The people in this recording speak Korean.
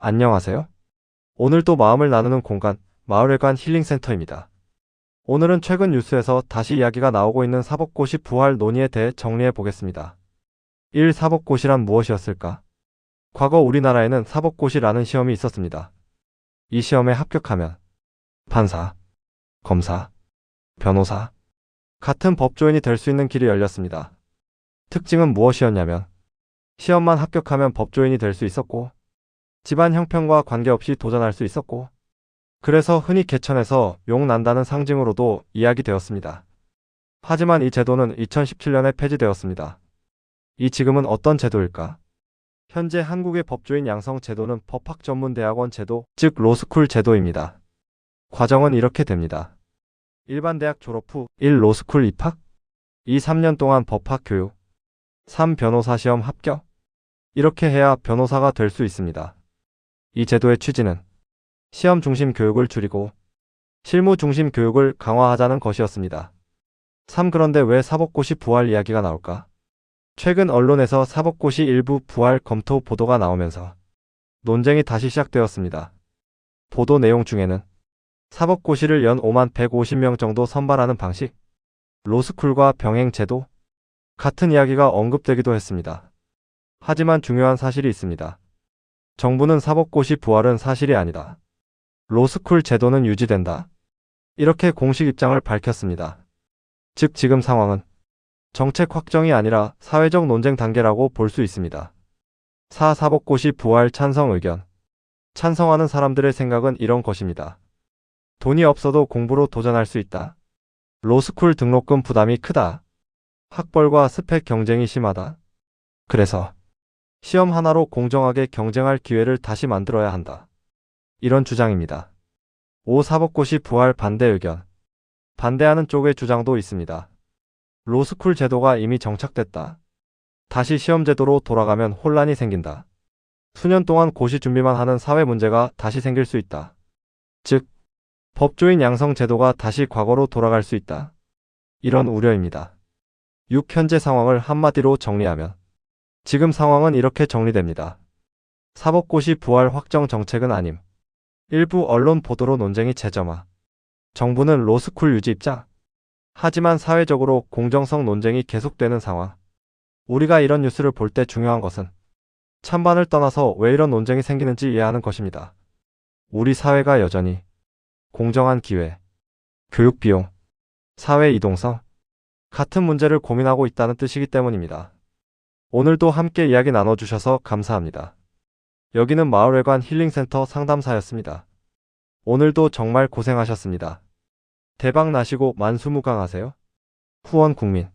안녕하세요. 오늘 또 마음을 나누는 공간, 마을회관 힐링센터입니다. 오늘은 최근 뉴스에서 다시 이야기가 나오고 있는 사법고시 부활 논의에 대해 정리해 보겠습니다. 1. 사법고시란 무엇이었을까? 과거 우리나라에는 사법고시라는 시험이 있었습니다. 이 시험에 합격하면 판사, 검사, 변호사 같은 법조인이 될 수 있는 길이 열렸습니다. 특징은 무엇이었냐면 시험만 합격하면 법조인이 될 수 있었고 집안 형편과 관계없이 도전할 수 있었고 그래서 흔히 개천에서 용 난다는 상징으로도 이야기되었습니다. 하지만 이 제도는 2017년에 폐지되었습니다. 이 지금은 어떤 제도일까? 현재 한국의 법조인 양성 제도는 법학전문대학원 제도, 즉 로스쿨 제도입니다. 과정은 이렇게 됩니다. 일반 대학 졸업 후 1. 로스쿨 입학 2. 3년 동안 법학 교육 3. 변호사 시험 합격 이렇게 해야 변호사가 될 수 있습니다. 이 제도의 취지는 시험 중심 교육을 줄이고 실무 중심 교육을 강화하자는 것이었습니다. 3. 그런데 왜 사법고시 부활 이야기가 나올까? 최근 언론에서 사법고시 일부 부활 검토 보도가 나오면서 논쟁이 다시 시작되었습니다. 보도 내용 중에는 사법고시를 연 5만 150명 정도 선발하는 방식, 로스쿨과 병행 제도 같은 이야기가 언급되기도 했습니다. 하지만 중요한 사실이 있습니다. 정부는 사법고시 부활은 사실이 아니다. 로스쿨 제도는 유지된다. 이렇게 공식 입장을 밝혔습니다. 즉 지금 상황은 정책 확정이 아니라 사회적 논쟁 단계라고 볼 수 있습니다. 4. 사법고시 부활 찬성 의견. 찬성하는 사람들의 생각은 이런 것입니다. 돈이 없어도 공부로 도전할 수 있다. 로스쿨 등록금 부담이 크다. 학벌과 스펙 경쟁이 심하다. 그래서 시험 하나로 공정하게 경쟁할 기회를 다시 만들어야 한다. 이런 주장입니다. 5. 사법고시 부활 반대 의견. 반대하는 쪽의 주장도 있습니다. 로스쿨 제도가 이미 정착됐다. 다시 시험 제도로 돌아가면 혼란이 생긴다. 수년 동안 고시 준비만 하는 사회 문제가 다시 생길 수 있다. 즉, 법조인 양성 제도가 다시 과거로 돌아갈 수 있다. 이런 우려입니다. 6. 현재 상황을 한마디로 정리하면 지금 상황은 이렇게 정리됩니다. 사법고시 부활 확정 정책은 아님. 일부 언론 보도로 논쟁이 재점화. 정부는 로스쿨 유지 입장. 하지만 사회적으로 공정성 논쟁이 계속되는 상황. 우리가 이런 뉴스를 볼 때 중요한 것은 찬반을 떠나서 왜 이런 논쟁이 생기는지 이해하는 것입니다. 우리 사회가 여전히 공정한 기회, 교육 비용, 사회 이동성 같은 문제를 고민하고 있다는 뜻이기 때문입니다. 오늘도 함께 이야기 나눠주셔서 감사합니다. 여기는 마을회관 힐링센터 상담사였습니다. 오늘도 정말 고생하셨습니다. 대박 나시고 만수무강하세요. 후원 국민